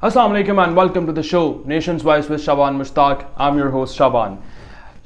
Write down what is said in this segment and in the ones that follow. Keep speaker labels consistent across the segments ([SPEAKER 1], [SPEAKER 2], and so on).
[SPEAKER 1] Assalamu alaikum and welcome to the show Nation's Voice with Shaban Mushtaq. I'm your host Shaban.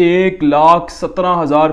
[SPEAKER 1] 1,17,000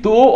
[SPEAKER 1] 2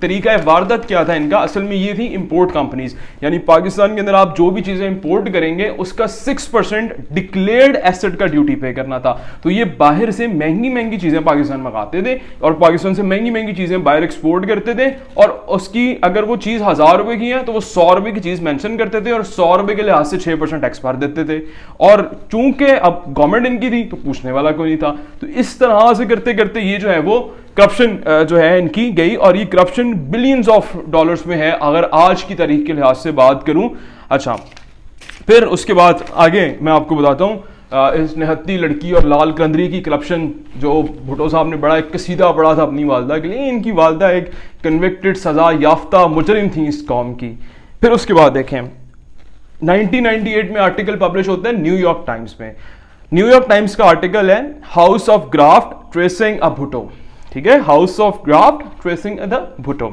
[SPEAKER 1] طریقہ واردات کیا تھا ان کا؟ اصل میں یہ تھی امپورٹ کمپنیز، یعنی پاکستان کے اندر آپ جو بھی چیزیں امپورٹ کریں گے اس کا 6% ڈکلیئرڈ ایسٹ کا ڈیوٹی پے کرنا تھا. تو یہ باہر سے مہنگی چیزیں پاکستان منگاتے تھے اور پاکستان سے مہنگی چیزیں باہر ایکسپورٹ کرتے تھے، اور اس کی اگر وہ چیز 1000 روپے کی ہے تو وہ 100 روپے کی چیز مینشن کرتے تھے اور 100 روپے کے لحاظ سے 6% ٹیکس بھر دیتے تھے. اور چونکہ اب گورنمنٹ ان کی تھی تو پوچھنے والا کوئی نہیں تھا. تو اس طرح سے کرتے کرتے یہ جو ہے وہ کرپشن جو ہے ان کی گئی، اور یہ کرپشن بلینز آف ڈالرز میں ہے اگر آج کی تاریخ کے لحاظ سے بات کروں. اچھا پھر اس کے بعد آگے میں آپ کو بتاتا ہوں اس نہتی لڑکی اور لال قلندری کی کرپشن جو بھٹو صاحب نے بڑا ایک قصیدہ پڑھا تھا اپنی والدہ کے لیے. ان کی والدہ ایک کنوکٹڈ سزا یافتہ مجرم تھیں اس قوم کی. پھر اس کے بعد دیکھیں 1998 میں آرٹیکل پبلش ہوتا ہے نیو یارک ٹائمز میں. نیو یارک ٹائمز کا آرٹیکل ہے ہاؤس آف گرافٹ ٹریسنگ اے بھٹو. ٹھیک ہے، ہاؤس آف گرافٹ ٹریسنگ اے بھٹو.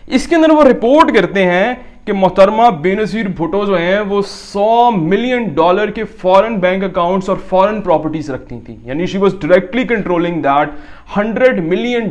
[SPEAKER 1] اس کے اندر وہ رپورٹ کرتے ہیں کہ محترمہ بے نظیر بھٹو جو ہیں وہ $100 ملین کے فارن بینک اکاؤنٹس اور فارن پراپرٹیز رکھتی تھیں. یعنی she was directly controlling that $100 million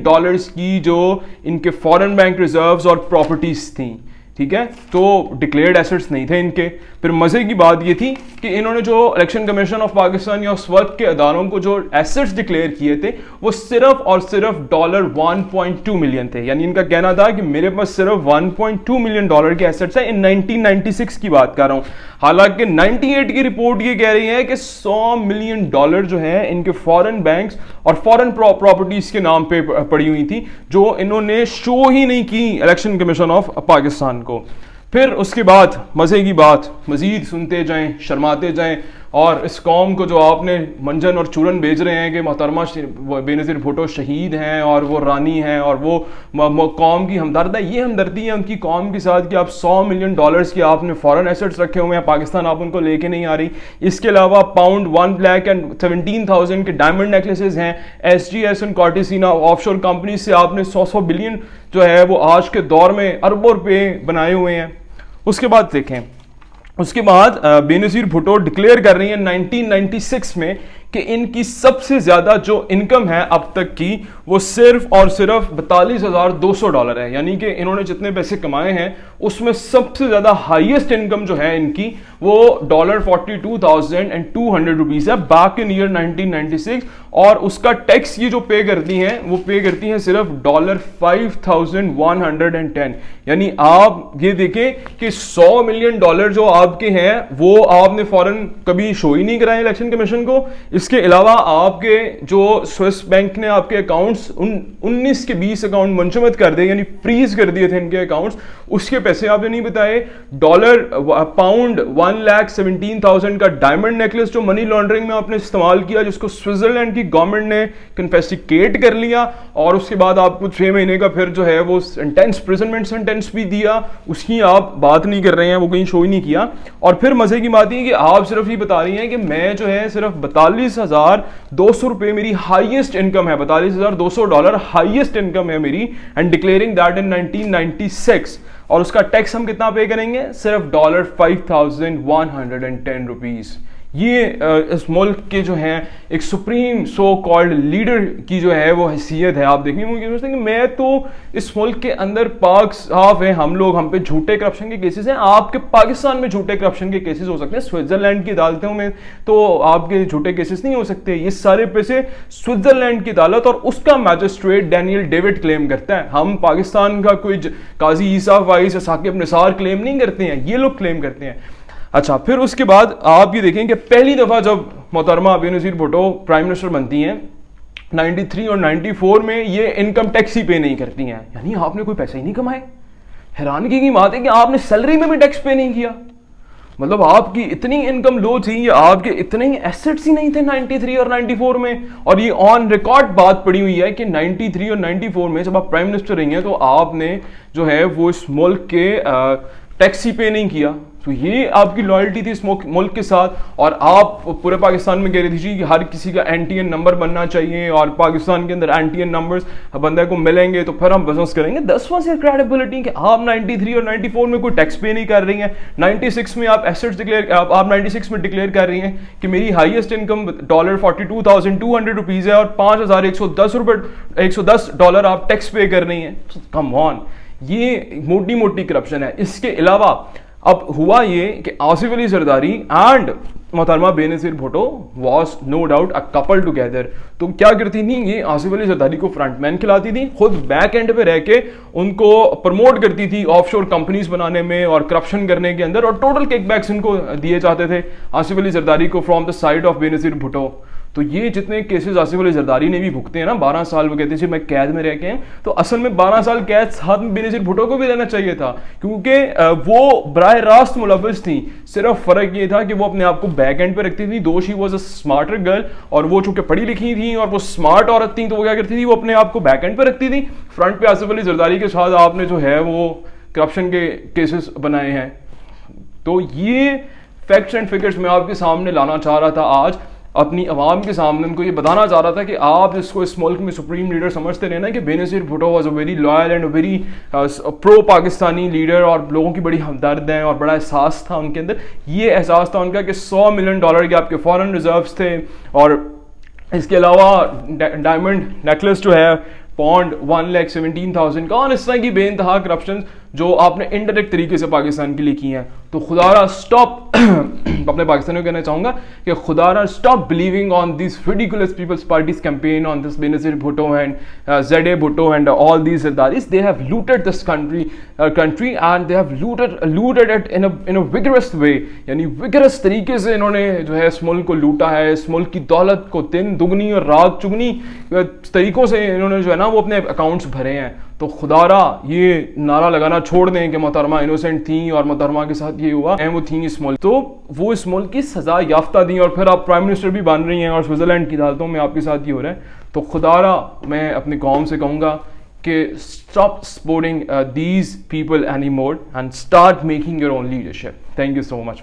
[SPEAKER 1] کی جو ان کے فارن بینک ریزروز اور پراپرٹیز تھیں. ٹھیک ہے، تو ڈکلیئرڈ ایسٹس نہیں تھے ان کے. پھر مزے کی بات یہ تھی کہ انہوں نے جو الیکشن کمیشن آف پاکستان یا اس وقت کے اداروں کو جو ایسٹس ڈکلیئر کیے تھے وہ صرف اور صرف $1.2 ملین تھے. یعنی ان کا کہنا تھا کہ میرے پاس صرف $1.2 ملین کے ایسٹس ہیں. ان 1996 کی بات کر رہا ہوں. حالانکہ 98 کی رپورٹ یہ کہہ رہی ہے کہ $100 ملین جو ہے ان کے فارن بینکس اور فارن پراپرٹیز کے نام پہ پڑی ہوئی تھی جو انہوں نے شو ہی نہیں کی الیکشن کمیشن آف پاکستان کو. پھر اس کے بعد مزے کی بات، مزید سنتے جائیں شرماتے جائیں، اور اس قوم کو جو آپ نے منجن اور چورن بھیج رہے ہیں کہ محترمہ بے نظیر بھٹو شہید ہیں اور وہ رانی ہیں اور وہ قوم کی ہمدرد ہے. یہ ہمدردی ہے ان کی قوم کے ساتھ کہ آپ $100 ملین کی آپ نے فارن ایسٹس رکھے ہوئے ہیں، پاکستان آپ ان کو لے کے نہیں آ رہی. اس کے علاوہ پاؤنڈ 1,17,000 کے ڈائمنڈ نیکلیسز ہیں. SGS اینڈ کارٹیسینا آف شور کمپنی سے آپ نے 100 بلین جو ہے وہ آج کے دور میں اربوں روپے بنائے ہوئے ہیں. اس کے بعد دیکھیں، اس کے بعد بے نظیر بھٹو ڈکلیئر کر رہی ہیں 1996 میں کہ ان کی سب سے زیادہ جو انکم ہے اب تک کی وہ صرف اور صرف $42,200 ہے. یعنی کہ انہوں نے جتنے پیسے کمائے ہیں اس میں سب سے زیادہ ہائیسٹ انکم جو ہے ان کی وہ $42,200 ہے بیک ان ایئر 1996. اور اس کا ٹیکس یہ جو پے کرتی ہیں وہ پے کرتی ہیں صرف $5,110. یعنی آپ یہ دیکھیں کہ $100 ملین جو آپ کے ہیں وہ آپ نے فوراً کبھی شو ہی نہیں کرائے الیکشن کمیشن کو. اس کے علاوہ آپ کے جو سوئس بینک نے آپ کے اکاؤنٹس 19 کے 20 اکاؤنٹ منجمد کر دے، یعنی فریز کر دیے تھے ان کے اکاؤنٹس، اس کے پیسے آپ نے نہیں بتائے. پاؤنڈ 1,17,000 کا ڈائمنڈ نیکلس جو منی لانڈرنگ میں آپ نے استعمال کیا، جس کو سوئٹزرلینڈ کی گورنمنٹ نے کنفیسٹیکیٹ کر لیا، اور اس کے بعد آپ کو 6 مہینے کا پھر جو ہے وہ پریزنمنٹ سینٹینس بھی دیا، اس کی آپ بات نہیں کر رہے ہیں، وہ کہیں شو ہی نہیں کیا. اور پھر مزے کی بات یہ کہ آپ صرف یہ بتا رہی ہیں کہ میں جو ہے صرف $42,200 میری ہائیسٹ انکم ہے، $42,200 ہائیسٹ انکم ہے میری، اینڈ ڈکلیئرنگ دیٹ ان 1996. اور اس کا ٹیکس ہم کتنا پے کریں گے؟ صرف $5,110. یہ اس ملک کے جو ہیں ایک سپریم سو کالڈ لیڈر کی جو ہے وہ حیثیت ہے. آپ دیکھیں مجھے سمجھتے ہیں کہ میں تو اس ملک کے اندر پاک صاف ہیں ہم لوگ، ہم پہ جھوٹے کرپشن کے کیسز ہیں. آپ کے پاکستان میں جھوٹے کرپشن کے کیسز ہو سکتے ہیں، سوئٹزرلینڈ کی عدالتوں میں تو آپ کے جھوٹے کیسز نہیں ہو سکتے. یہ سارے پیسے سوئٹزرلینڈ کی عدالت اور اس کا میجسٹریٹ ڈینیل ڈیوڈ کلیم کرتا ہے. ہم پاکستان کا کوئی قاضی عیسیٰ وائس یا ثاقب نثار کلیم نہیں کرتے ہیں، یہ لوگ کلیم کرتے ہیں. اچھا پھر اس کے بعد آپ یہ دیکھیں کہ پہلی دفعہ جب محترمہ Benazir Bhutto prime minister بنتی ہیں 93 اور 94 میں، یہ انکم ٹیکس ہی پے نہیں کرتی ہیں. یعنی آپ نے کوئی پیسے ہی نہیں کمائے. حیرانگی کی بات ہے کہ آپ نے سیلری میں بھی ٹیکس پے نہیں کیا. مطلب آپ کی اتنی انکم لو تھی یا آپ کے اتنے ایسٹس ہی نہیں تھے 93 اور 94 میں. اور یہ آن ریکارڈ بات پڑی ہوئی ہے کہ 93 اور 94 میں جب آپ پرائم منسٹر رہی ہیں تو آپ نے جو ہے وہ اس ملک کے ٹیکس ہی پے نہیں کیا. تو یہ آپ کی لائلٹی تھی اس ملک کے ساتھ. اور آپ پورے پاکستان میں کہہ رہی تھی کہ ہر کسی کا این ٹی این نمبر بننا چاہیے اور پاکستان کے اندر این ٹی این نمبرز بندے کو ملیں گے تو پھر ہم بزنس کریں گے. 10واں سے کریڈیبلٹی کہ آپ 93 اور 94 میں کوئی ٹیکس پے نہیں کر رہی ہیں. 96 میں آپ ایسٹس ڈکلیئر، آپ 96 میں ڈکلیئر کر رہی ہیں کہ میری ہائیسٹ انکم $42,200 ہے اور $5,110 آپ ٹیکس پے کر رہی ہیں. کم آن، یہ موٹی موٹی کرپشن ہے. اس کے علاوہ اب ہوا یہ کہ آصف علی زرداری اینڈ محترمہ Benazir Bhutto was no doubt a couple together. تو کیا کرتی تھیں یہ آصف علی زرداری کو فرنٹ مین کھلاتی تھیں, خود بیک اینڈ پہ رہ کے ان کو پروموٹ کرتی تھی آف شور کمپنیز بنانے میں اور کرپشن کرنے کے اندر, اور ٹوٹل کیک بیکس ان کو دیے جاتے تھے آصف علی زرداری کو فرام دا سائڈ آف بے نظیر بھٹو. تو یہ جتنے کیسز آصف علی زرداری نے بھی بھگتے ہیں نا 12 سال, وہ کہتے ہیں میں قید میں رہ کے ہیں, تو اصل میں 12 سال قید ساتھ میں بے نظیر بھٹو کو بھی رہنا چاہیے تھا, کیونکہ وہ براہ راست ملوث تھیں. صرف فرق یہ تھا کہ وہ اپنے آپ کو بیک اینڈ پہ رکھتی تھی, though she was a smarter girl, اور وہ چونکہ پڑھی لکھی تھیں اور وہ اسمارٹ عورت تھیں, تو وہ کیا کرتی تھی, وہ اپنے آپ کو بیک اینڈ پہ رکھتی تھی. فرنٹ پہ آصف علی زرداری کے ساتھ آپ نے جو ہے وہ کرپشن کے کیسز بنائے ہیں. تو یہ فیکٹس اینڈ فگرس میں آپ کے سامنے لانا چاہ رہا تھا آج, اپنی عوام کے سامنے ان کو یہ بتانا چاہ رہا تھا کہ آپ جس کو اس ملک میں سپریم لیڈر سمجھتے رہے نا کہ Benazir Bhutto was a very loyal and very pro Pakistani leader, اور لوگوں کی بڑی ہمدرد ہیں اور بڑا احساس تھا ان کے اندر. یہ احساس تھا ان کا کہ $100 ملین کے آپ کے فارن ریزروز تھے, اور اس کے علاوہ ڈائمنڈ نیکلس جو ہے پاؤنڈ 1,17,000 کا, اور اس طرح کی بے انتہا کرپشن جو آپ نے انڈائریکٹ طریقے سے پاکستان کے لیے کی ہیں. تو خدا را اسٹاپ اپنے پاکستانیوں کو کہنا چاہوں گا کہ خدا را stop believing on these ridiculous Peoples Party's campaign on this Benazir Bhutto and ZA Bhutto and all these Zardaris. they have looted this country and they have looted it in a vigorous way, یعنی vigorous طریقے سے انہوں نے جو ہے اس ملک کو لوٹا ہے, اس ملک کی دولت کو دن دگنی اور رات چگنی طریقوں سے انہوں نے جو ہے نا وہ اپنے اکاؤنٹس بھرے ہیں. تو خدا را یہ نعرہ لگانا چھوڑ دیں کہ محترمہ انوسینٹ تھیں اور محترمہ کے ساتھ یہ ہوا, وہ تھیں اس ملک, تو وہ اس ملک کی سزا یافتہ دیں, اور پھر آپ پرائم منسٹر بھی بن رہی ہیں اور سوئٹزرلینڈ کی عدالتوں میں آپ کے ساتھ یہ ہو رہا ہے. تو خدا را میں اپنی قوم سے کہوں گا کہ stop supporting these people any more and start making your own leadership. Thank you so much.